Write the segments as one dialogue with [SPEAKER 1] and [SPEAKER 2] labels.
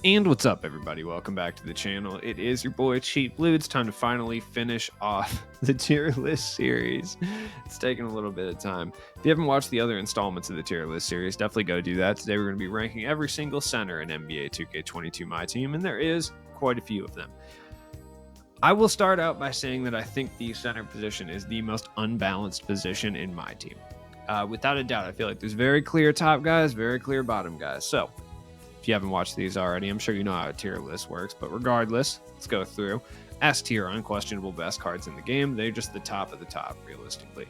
[SPEAKER 1] And what's up, everybody? Welcome back to the channel. It is your boy Cheat Blue. It's time to finally finish off the tier list series. It's taken a little bit of time. If you haven't watched the other installments of the tier list series, definitely go do that. Today we're going to be ranking every single center in NBA 2K22 My Team, and there is quite a few of them. I will start out by saying that I think the center position is the most unbalanced position in my team. Without a doubt, I feel like there's very clear top guys, very clear bottom guys. So if you haven't watched these already, I'm sure you know how a tier list works, but regardless, let's go through. S tier, unquestionable best cards in the game. They're just the top of the top, realistically.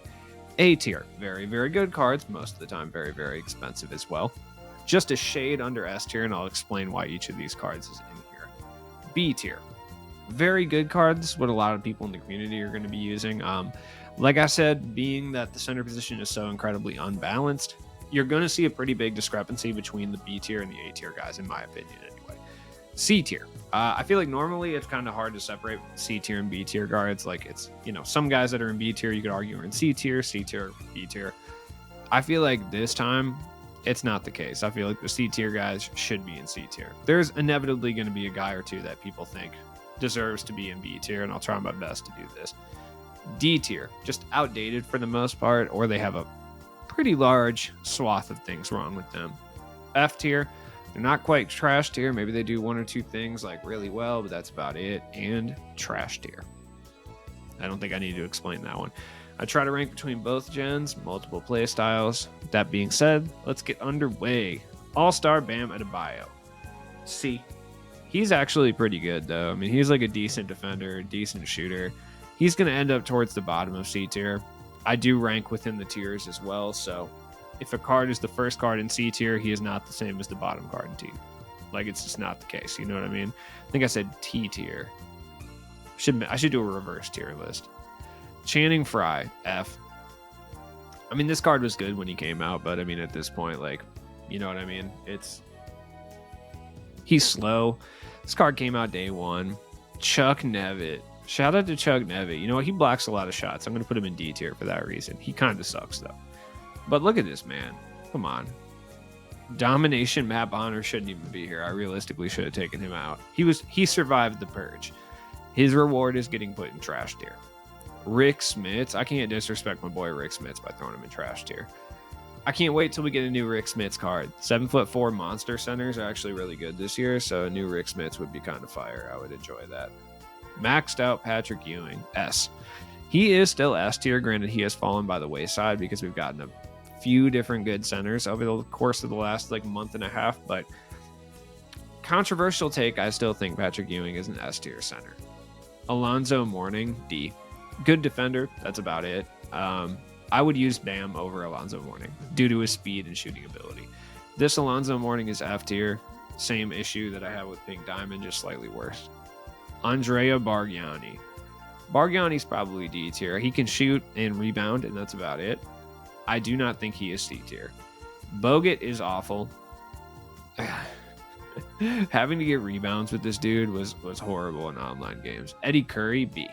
[SPEAKER 1] A tier, very, very good cards, most of the time very, very expensive as well. Just a shade under S tier, and I'll explain why each of these cards is in here. B tier, very good cards, what a lot of people in the community are going to be using. Like I said, being that the center position is so incredibly unbalanced, you're going to see a pretty big discrepancy between the B tier and the A tier guys, in my opinion, anyway. C tier. I feel like normally it's kind of hard to separate C tier and B tier guards. Like it's, some guys that are in B tier, you could argue are in C tier, B tier. I feel like this time it's not the case. I feel like the C tier guys should be in C tier. There's inevitably going to be a guy or two that people think deserves to be in B tier, and I'll try my best to do this. D tier, just outdated for the most part, or they have a pretty large swath of things wrong with them. F tier, they're not quite trash tier. Maybe they do one or two things like really well, but that's about it. And trash tier. I don't think I need to explain that one. I try to rank between both gens, multiple play styles. That being said, let's get underway. All-Star Bam Adebayo. C. He's actually pretty good, though. I mean, he's like a decent defender, decent shooter. He's going to end up towards the bottom of C tier. I do rank within the tiers as well, so if a card is the first card in C tier, he is not the same as the bottom card in T. Like, it's just not the case, you know what I mean? I think I said T tier. I should do a reverse tier list. Channing Frye, F. I mean, this card was good when he came out, but I mean, at this point, like, you know what I mean? He's slow. This card came out day one. Chuck Nevitt. Shout out to Chuck Nevitt. You know what? He blocks a lot of shots. I'm going to put him in D tier for that reason. He kind of sucks, though. But look at this, man. Come on. Domination Matt Bonner shouldn't even be here. I realistically should have taken him out. He survived the purge. His reward is getting put in trash tier. Rick Smits. I can't disrespect my boy Rick Smits by throwing him in trash tier. I can't wait till we get a new Rick Smits card. 7'4" monster centers are actually really good this year, so a new Rick Smits would be kind of fire. I would enjoy that. Maxed out Patrick Ewing, S. He is still S tier. Granted, he has fallen by the wayside because we've gotten a few different good centers over the course of the last month and a half, but controversial take, I still think Patrick Ewing is an S tier center. Alonzo Mourning, D. Good defender. That's about it. I would use Bam over Alonzo Mourning due to his speed and shooting ability. This Alonzo Mourning is F tier. Same issue that I have with Pink Diamond, just slightly worse. Andrea Bargnani. Bargnani's probably D tier. He can shoot and rebound, and that's about it. I do not think he is C tier. Bogut is awful. Having to get rebounds with this dude was horrible in online games. Eddie Curry, B.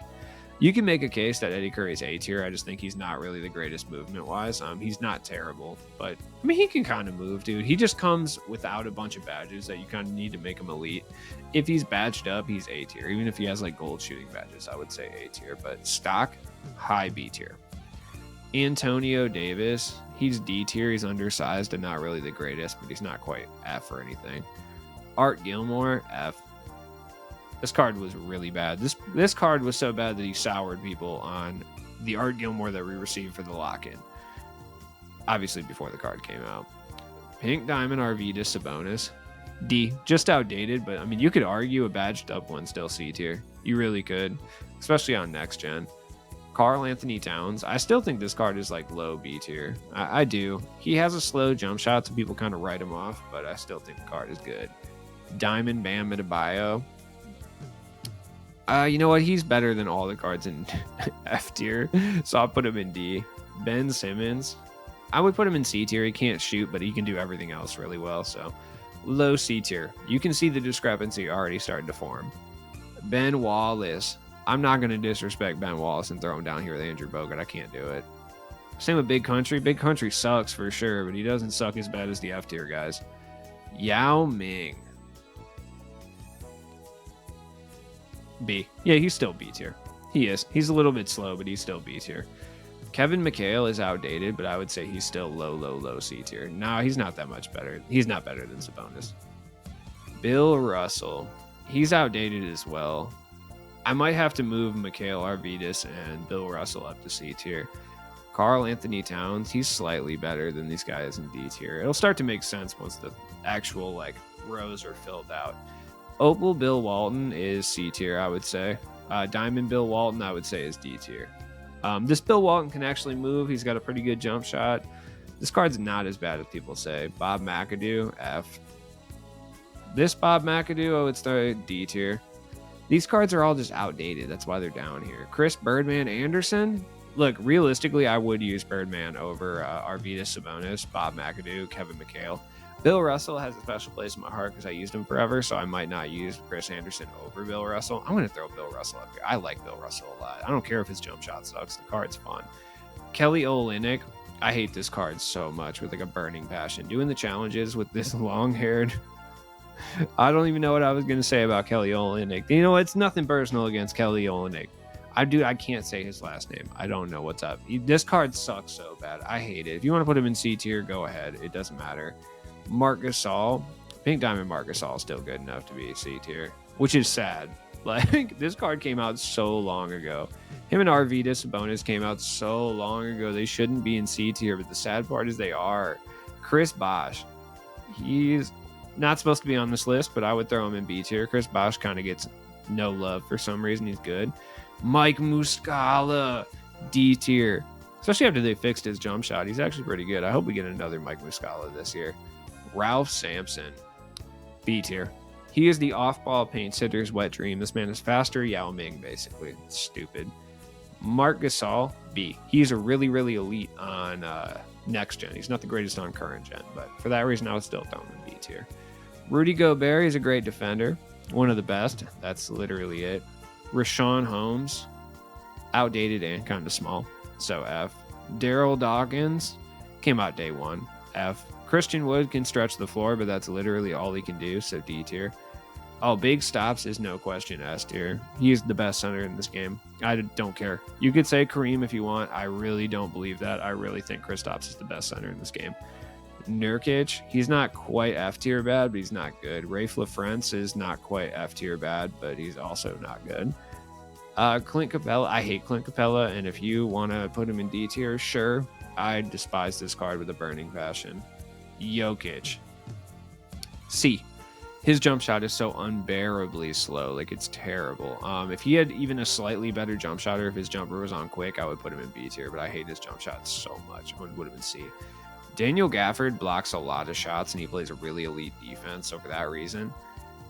[SPEAKER 1] You can make a case that Eddie Curry is A tier. I just think he's not really the greatest movement-wise. He's not terrible, but I mean, he can kind of move, dude. He just comes without a bunch of badges that you kind of need to make him elite. If he's badged up, he's A tier. Even if he has gold shooting badges, I would say A tier. But stock, high B tier. Antonio Davis, he's D tier. He's undersized and not really the greatest, but he's not quite F or anything. Art Gilmore, F. This card was really bad. This card was so bad that he soured people on the Art Gilmore that we received for the lock-in. Obviously, before the card came out. Pink Diamond Arvydas Sabonis. D. Just outdated, but I mean, you could argue a badged up one still C tier. You really could, especially on next gen. Karl Anthony Towns. I still think this card is low B tier. I do. He has a slow jump shot, so people kind of write him off, but I still think the card is good. Diamond Bam Adebayo. You know what? He's better than all the cards in F tier, so I'll put him in D. Ben Simmons. I would put him in C tier. He can't shoot, but he can do everything else really well, so low C tier. You can see the discrepancy already starting to form. Ben Wallace. I'm not going to disrespect Ben Wallace and throw him down here with Andrew Bogut. I can't do it. Same with Big Country. Big Country sucks for sure, but he doesn't suck as bad as the F tier guys. Yao Ming. B. Yeah, he's still B tier. He is. He's a little bit slow, but he's still B tier. Kevin McHale is outdated, but I would say he's still low C tier. No, he's not that much better. He's not better than Sabonis. Bill Russell. He's outdated as well. I might have to move Mikhail Arvidas and Bill Russell up to C tier. Karl Anthony Towns, he's slightly better than these guys in D tier. It'll start to make sense once the actual like rows are filled out. Opal Bill Walton is C tier, I would say. Diamond Bill Walton, I would say, is D tier. This Bill Walton can actually move. He's got a pretty good jump shot. This card's not as bad as people say. Bob McAdoo, F. This Bob McAdoo, I would start D tier. These cards are all just outdated. That's why they're down here. Chris Birdman Anderson. Look, realistically, I would use Birdman over Arvydas Sabonis, Bob McAdoo, Kevin McHale. Bill Russell has a special place in my heart because I used him forever, so I might not use Chris Anderson over Bill Russell. I'm going to throw Bill Russell up here. I like Bill Russell a lot. I don't care if his jump shot sucks. The card's fun. Kelly Olynyk. I hate this card so much with like a burning passion. Doing the challenges with this long-haired... I don't even know what I was going to say about Kelly Olynyk. You know, it's nothing personal against Kelly Olynyk. I can't say his last name. I don't know what's up. This card sucks so bad. I hate it. If you want to put him in C tier, go ahead. It doesn't matter. Marc Gasol. Pink Diamond Marc Gasol is still good enough to be C tier, which is sad. Like, this card came out so long ago. Him and Arvydas Sabonis came out so long ago. They shouldn't be in C tier, but the sad part is they are. Chris Bosh. He's not supposed to be on this list, but I would throw him in B tier. Chris Bosh kind of gets no love for some reason. He's good. Mike Muscala, D tier. Especially after they fixed his jump shot. He's actually pretty good. I hope we get another Mike Muscala this year. Ralph Sampson, B tier. He is the off-ball paint sitter's wet dream. This man is faster Yao Ming, basically. It's stupid. Marc Gasol, B. He's a really, really elite on next gen. He's not the greatest on current gen, but for that reason, I would still throw him in B tier. Rudy Gobert is a great defender. One of the best. That's literally it. Rashawn Holmes, outdated and kind of small, so F. Daryl Dawkins, came out day one, F. Christian Wood can stretch the floor, but that's literally all he can do, so D tier. Oh, Big Stops is no question S tier. He's the best center in this game. I don't care. You could say Kareem if you want. I really don't believe that. I really think Kristaps is the best center in this game. Nurkic, he's not quite F tier bad, but he's not good. Rafe LaFrance is not quite F tier bad, but he's also not good. Clint Capella, I hate Clint Capella, and if you want to put him in D tier, sure. I despise this card with a burning passion. Jokic, C. His jump shot is so unbearably slow, like it's terrible. If he had even a slightly better jump shot, or if his jumper was on quick, I would put him in B tier, but I hate his jump shot so much. I would have been C. Daniel Gafford blocks a lot of shots, and he plays a really elite defense, so for that reason,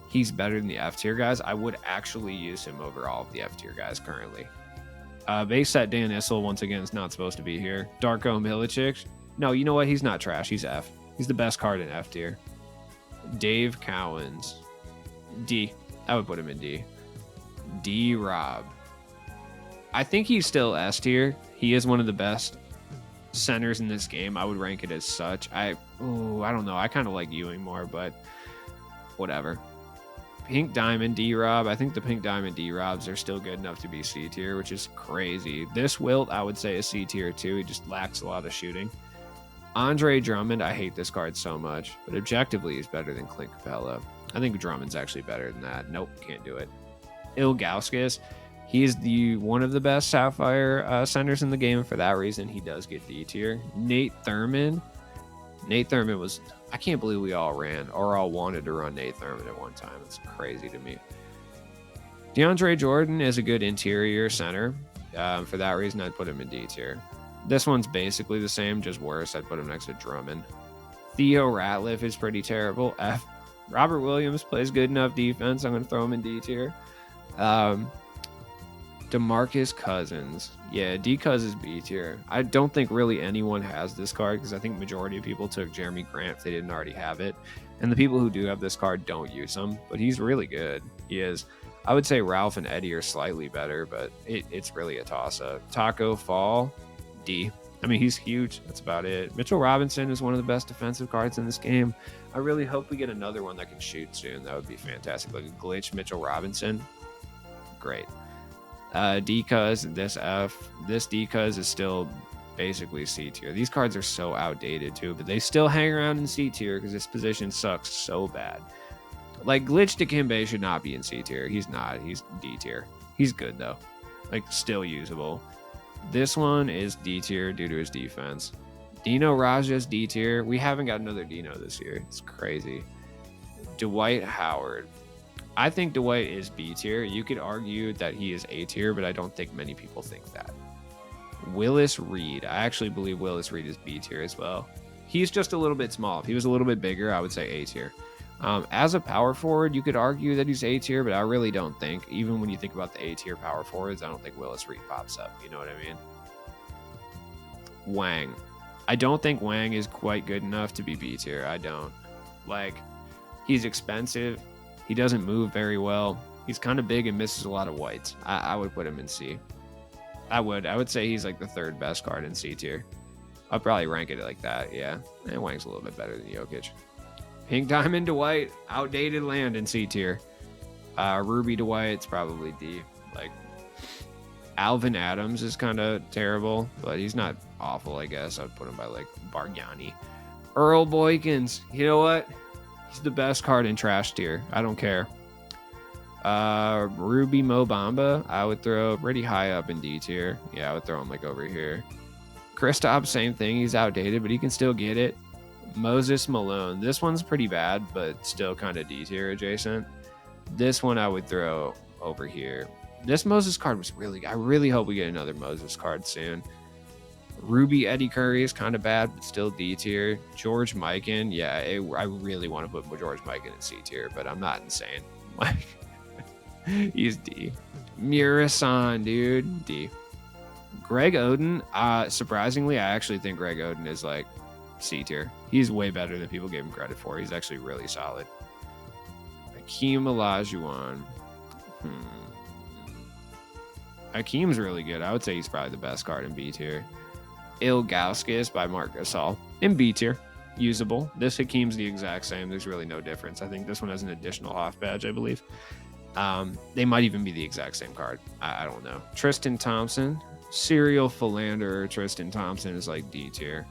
[SPEAKER 1] he's better than the F tier guys. I would actually use him over all of the F tier guys currently. Base set Dan Issel, once again, is not supposed to be here. Darko Milicic, no, you know what? He's not trash. He's F. He's the best card in F tier. Dave Cowens, D. I would put him in D. D-Rob. I think he's still S tier. He is one of the best centers in this game. I would rank it as such. I don't know. I kind of like Ewing more, but whatever. Pink Diamond D-Rob. I think the Pink Diamond D-Robs are still good enough to be C tier, which is crazy. This Wilt, I would say, is C tier too. He just lacks a lot of shooting. Andre Drummond, I hate this card so much, but objectively he's better than Clint Capella. I think Drummond's actually better than that. Nope, can't do it. Ilgauskas, he is one of the best Sapphire centers in the game. For that reason, he does get D tier. Nate Thurmond was, I can't believe we all ran or all wanted to run Nate Thurmond at one time. It's crazy to me. DeAndre Jordan is a good interior center. For that reason, I'd put him in D tier. This one's basically the same, just worse. I'd put him next to Drummond. Theo Ratliff is pretty terrible. F. Robert Williams plays good enough defense. I'm going to throw him in D tier. DeMarcus Cousins. Yeah, D-Cuz is B tier. I don't think really anyone has this card because I think majority of people took Jeremy Grant if they didn't already have it. And the people who do have this card don't use him, but he's really good. He is. I would say Ralph and Eddie are slightly better, but it's really a toss-up. Taco Fall, D. I mean, he's huge. That's about it. Mitchell Robinson is one of the best defensive cards in this game. I really hope we get another one that can shoot soon. That would be fantastic. Like a glitch Mitchell Robinson. great. D-Cuz, this F, this D-Cuz is still basically C tier. These cards are so outdated too, but they still hang around in C tier because this position sucks so bad. Like Glitch Dikembe should not be in C tier. He's not. He's D tier. He's good though. Like still usable. This one is D tier due to his defense. Dino Raja's D tier. We haven't got another Dino this year. It's crazy. Dwight Howard. I think Dwight is B tier. You could argue that he is A tier, but I don't think many people think that. Willis Reed. I actually believe Willis Reed is B tier as well. He's just a little bit small. If he was a little bit bigger, I would say A tier. As a power forward, you could argue that he's A tier, but I really don't think, even when you think about the A tier power forwards, I don't think Willis Reed pops up. You know what I mean? Wang. I don't think Wang is quite good enough to be B tier. I don't. Like, he's expensive. He doesn't move very well. He's kind of big and misses a lot of whites. I would put him in C. I would say he's like the third best card in C tier. I'll probably rank it like that, yeah. And Wang's a little bit better than Jokic. Pink Diamond Dwight, outdated land in C tier. Ruby Dwight's probably D. Like, Alvin Adams is kind of terrible, but he's not awful, I guess. I'd put him by like Bargnani. Earl Boykins, you know what? He's the best card in trash tier. I don't care. Ruby Mo Bamba, I would throw pretty high up in D tier. Yeah, I would throw him like over here. Kristaps, same thing. He's outdated, but he can still get it. Moses Malone. This one's pretty bad, but still kind of D tier adjacent. This one I would throw over here. This Moses card was really... I really hope we get another Moses card soon. Ruby Eddie Curry is kind of bad, but still D tier. George Mikan. Yeah, I really want to put George Mikan in C tier, but I'm not insane. Like, he's D. Murasan, dude. D. Greg Oden. Surprisingly, I actually think Greg Oden is like C tier. He's way better than people gave him credit for. He's actually really solid. Hakeem Olajuwon. Hakeem's really good. I would say he's probably the best card in B tier. Ilgauskas by Marc Gasol in B tier. Usable. This Hakeem's the exact same. There's really no difference. I think this one has an additional off badge, I believe. They might even be the exact same card. I don't know. Tristan Thompson. Serial philanderer Tristan Thompson is like D tier.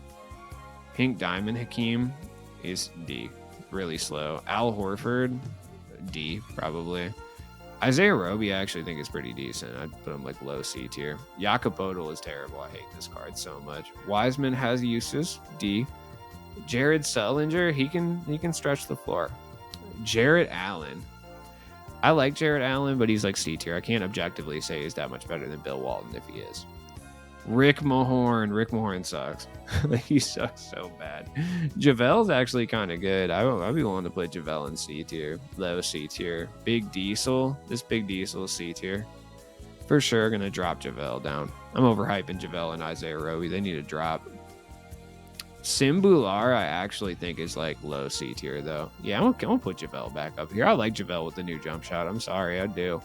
[SPEAKER 1] Pink Diamond Hakeem is D. Really slow. Al Horford, D, probably. Isaiah Roby, I actually think is pretty decent. I'd put him like low C tier. Jakob Poeltl is terrible. I hate this card so much. Wiseman has uses, D. Jared Sullinger, he can stretch the floor. Jarrett Allen. I like Jarrett Allen, but he's like C tier. I can't objectively say he's that much better than Bill Walton if he is. Rick Mahorn. Rick Mahorn sucks. He sucks so bad. JaVale's actually kind of good. I'd be willing to put JaVale in C tier. Low C tier. Big Diesel. This Big Diesel is C tier. For sure going to drop JaVale down. I'm overhyping JaVale and Isaiah Roby. They need to drop. Simbular, I actually think is like low C tier though. Yeah, I'm gonna put JaVale back up here. I like JaVale with the new jump shot. I'm sorry, I do.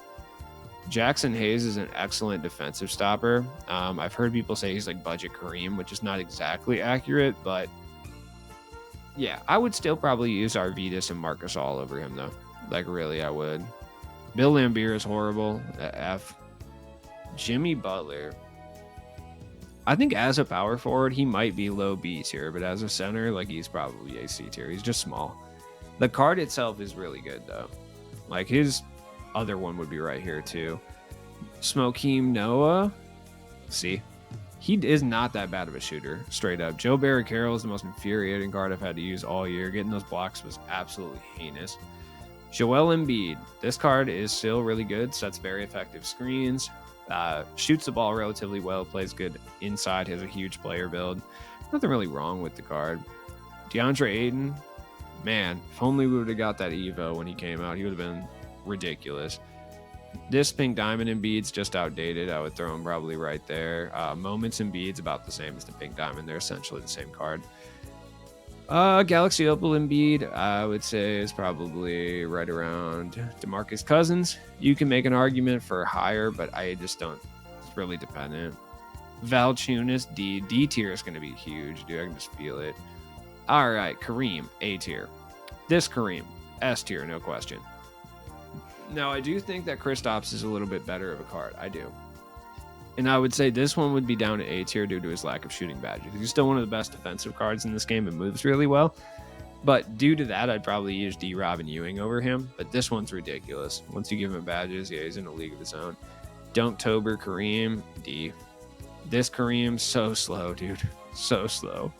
[SPEAKER 1] Jackson Hayes is an excellent defensive stopper. I've heard people say he's like budget Kareem, which is not exactly accurate, but yeah, I would still probably use Arvidas and Marc Gasol over him though. Like really, I would. Bill Laimbeer is horrible at F. Jimmy Butler. I think as a power forward, he might be low B tier, but as a center, like he's probably a C tier. He's just small. The card itself is really good though. Like his other one would be right here too. Smokeem Noah. See, he is not that bad of a shooter, straight up. Joe Barry-Carroll is the most infuriating card I've had to use all year. Getting those blocks was absolutely heinous. Joel Embiid. This card is still really good. Sets very effective screens. Shoots the ball relatively well. Plays good inside. Has a huge player build. Nothing really wrong with the card. DeAndre Ayton. Man, if only we would have got that Evo when he came out, he would have been ridiculous. This Pink Diamond Embiid's just outdated. I would throw him probably right there. Moments Embiid's about the same as the Pink Diamond. They're essentially the same card. Galaxy Opal Embiid, I would say, is probably right around DeMarcus Cousins. You can make an argument for higher, but I just don't. It's really dependent. Valanciunas, D. D tier is going to be huge, dude. I can just feel it. All right, Kareem, A tier. This Kareem, S tier, no question. Now, I do think that Kristaps is a little bit better of a card. I do. And I would say this one would be down to A tier due to his lack of shooting badges. He's still one of the best defensive cards in this game and moves really well. But due to that, I'd probably use D-Rob and Ewing over him. But this one's ridiculous. Once you give him badges, yeah, he's in a league of his own. Dunktober Kareem, D. This Kareem, so slow, dude. So slow.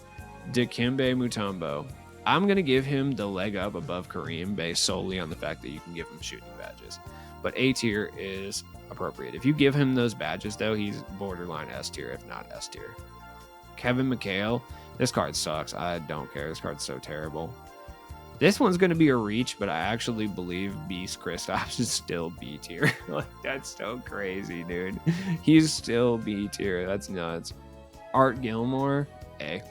[SPEAKER 1] Dikembe Mutombo. I'm going to give him the leg up above Kareem based solely on the fact that you can give him shooting badges. But A tier is appropriate. If you give him those badges, though, he's borderline S tier, if not S tier. Kevin McHale. This card sucks. I don't care. This card's so terrible. This one's going to be a reach, but I actually believe Beast Kristaps is still B tier. Like, that's so crazy, dude. He's still B tier. That's nuts. Art Gilmore, A.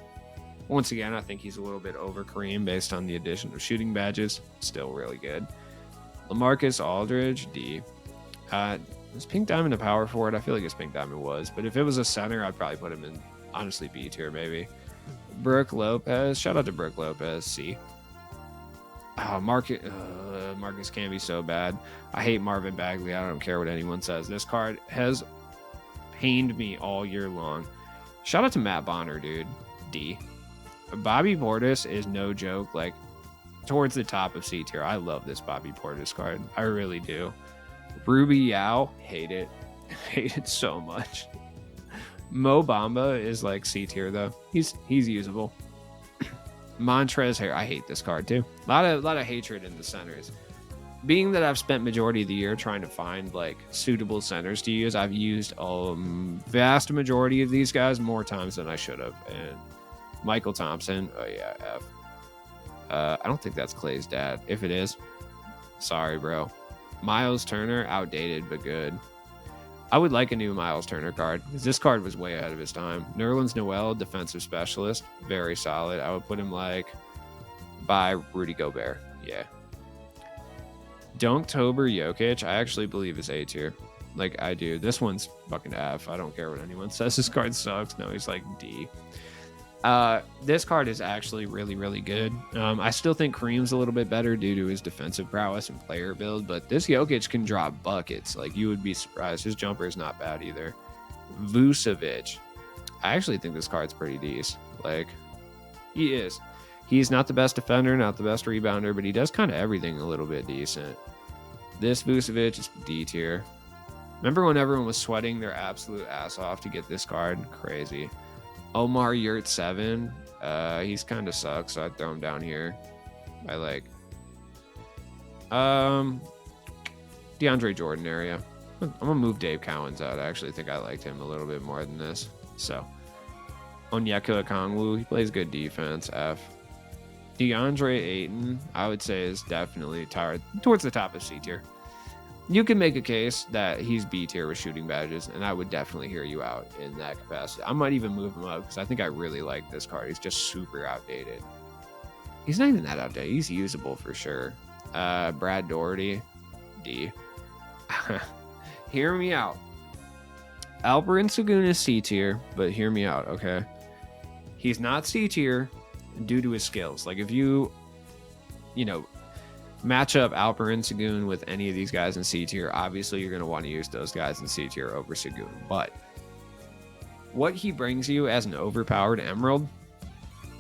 [SPEAKER 1] Once again, I think he's a little bit over Kareem based on the addition of shooting badges. Still really good. LaMarcus Aldridge, D. Is Pink Diamond a power forward? I feel like his Pink Diamond was, but if it was a center, I'd probably put him in, honestly, B tier maybe. Brooke Lopez. Shout out to Brooke Lopez, C. Oh, Marcus can be so bad. I hate Marvin Bagley. I don't care what anyone says. This card has pained me all year long. Shout out to Matt Bonner, dude. D. Bobby Portis is no joke. Like, towards the top of C tier. I love this Bobby Portis card. I really do. Ruby Yao, hate it. Hate it so much. Mo Bamba is like C tier though. He's usable. Montrezl Harrell, I hate this card too. A lot of hatred in the centers. Being that I've spent majority of the year trying to find like suitable centers to use, I've used vast majority of these guys more times than I should have. And Michael Thompson, oh yeah, F. I don't think that's Clay's dad. If it is, sorry, bro. Miles Turner, outdated but good. I would like a new Miles Turner card because this card was way ahead of his time. Nerlens Noel, defensive specialist, very solid. I would put him like by Rudy Gobert. Yeah. Dunktober Jokic, I actually believe is A tier. Like, I do. This one's fucking F. I don't care what anyone says. This card sucks. No, he's like D. This card is actually really, really good. I still think Kareem's a little bit better due to his defensive prowess and player build, but this Jokic can drop buckets. Like, you would be surprised. His jumper is not bad either. Vucevic. I actually think this card's pretty decent. Like, he is. He's not the best defender, not the best rebounder, but he does kind of everything a little bit decent. This Vucevic is D tier. Remember when everyone was sweating their absolute ass off to get this card? Crazy. Omar Yurt 7. He's kind of sucks, so I'd throw him down here. I like DeAndre Jordan area. I'm gonna move Dave Cowens out. I actually think I liked him a little bit more than this. So Onyeka Okongwu, he plays good defense. F. DeAndre Ayton, I would say is definitely towards the top of C tier. You can make a case that he's B tier with shooting badges, and I would definitely hear you out in that capacity. I might even move him up because I think I really like this card. He's just super outdated. He's not even that outdated. He's usable for sure. Brad Doherty, D. Hear me out. Alperen Sengun is C tier, but hear me out, okay? He's not C tier due to his skills. Like, if you match up Alperen Sengun with any of these guys in C tier, obviously you're going to want to use those guys in C tier over Sengun. But what he brings you as an overpowered Emerald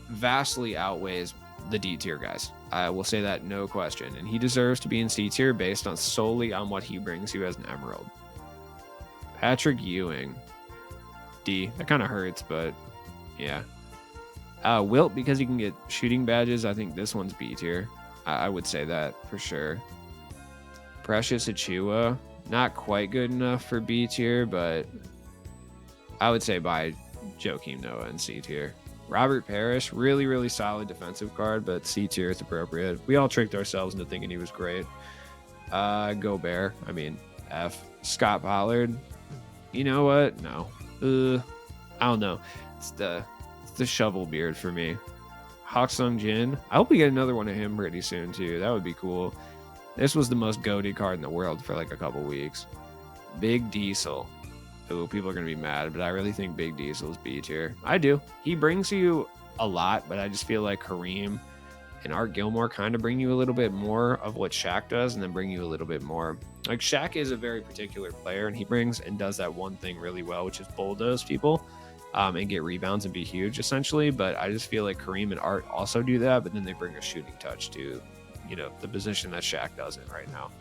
[SPEAKER 1] vastly outweighs the D tier guys. I will say that, no question. And he deserves to be in C tier based on solely on what he brings you as an Emerald. Patrick Ewing, D. That kind of hurts, but yeah. Wilt, because he can get shooting badges, I think this one's B tier. I would say that for sure. Precious Achiuwa, not quite good enough for B tier, but I would say by Joakim Noah in C tier. Robert Parrish, really, really solid defensive card, but C tier is appropriate. We all tricked ourselves into thinking he was great. Gobert, I mean, F. Scott Pollard, you know what? No. I don't know. It's the shovel beard for me. Hak Sung Jin. I hope we get another one of him pretty soon too. That would be cool. This was the most goated card in the world for like a couple weeks. Big Diesel. Ooh, people are going to be mad, but I really think Big Diesel is B tier. I do. He brings you a lot, but I just feel like Kareem and Art Gilmore kind of bring you a little bit more of what Shaq does, and then bring you a little bit more. Like Shaq is a very particular player, and he brings and does that one thing really well, which is bulldoze people and get rebounds and be huge, essentially. But I just feel like Kareem and Art also do that, but then they bring a shooting touch to, the position that Shaq doesn't right now.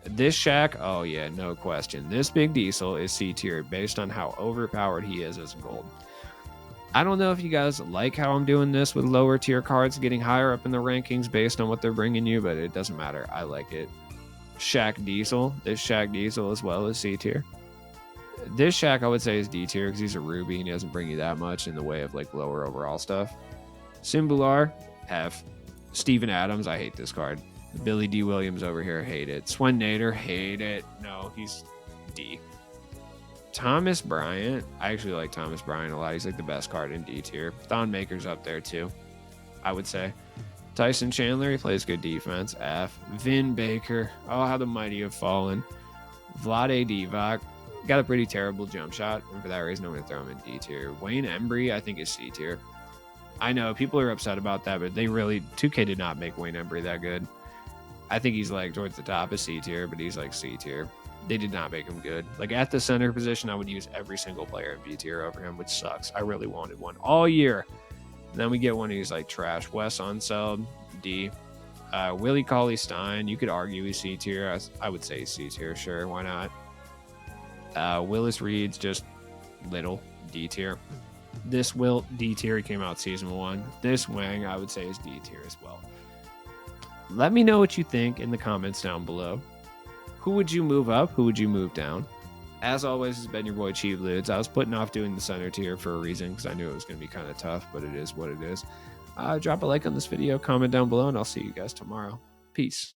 [SPEAKER 1] This Shaq, oh yeah, no question. This Big Diesel is C tier based on how overpowered he is as gold. I don't know if you guys like how I'm doing this with lower tier cards getting higher up in the rankings based on what they're bringing you, but it doesn't matter. I like it. Shaq Diesel, this Shaq Diesel as well as C tier. This Shaq I would say is D tier because he's a Ruby and he doesn't bring you that much in the way of like lower overall stuff. Simbular, F. Steven Adams, I hate this card. Billy D. Williams over here, hate it. Swen Nader, hate it. No, he's D. Thomas Bryant, I actually like Thomas Bryant a lot. He's like the best card in D tier. Thon Maker's up there too, I would say. Tyson Chandler, he plays good defense, F. Vin Baker, oh, how the mighty have fallen. Vlade Divac, got a pretty terrible jump shot, and for that reason, I'm going to throw him in D tier. Wayne Embry, I think is C tier. I know people are upset about that, but 2K did not make Wayne Embry that good. I think he's like towards the top of C tier, but he's like C tier. They did not make him good. Like at the center position, I would use every single player in B tier over him, which sucks. I really wanted one all year. And then we get one who's like trash. Wes Unseld, D. Willie Cauley-Stein, you could argue he's C tier. I would say C tier, sure, why not? Willis Reed's just little, D tier. This Wilt, D tier, he came out season 1. This Wang, I would say, is D tier as well. Let me know what you think in the comments down below. Who would you move up? Who would you move down? As always, it's been your boy Cheap Ludes. I was putting off doing the center tier for a reason because I knew it was going to be kind of tough, but it is what it is. Drop a like on this video, comment down below, and I'll see you guys tomorrow. Peace.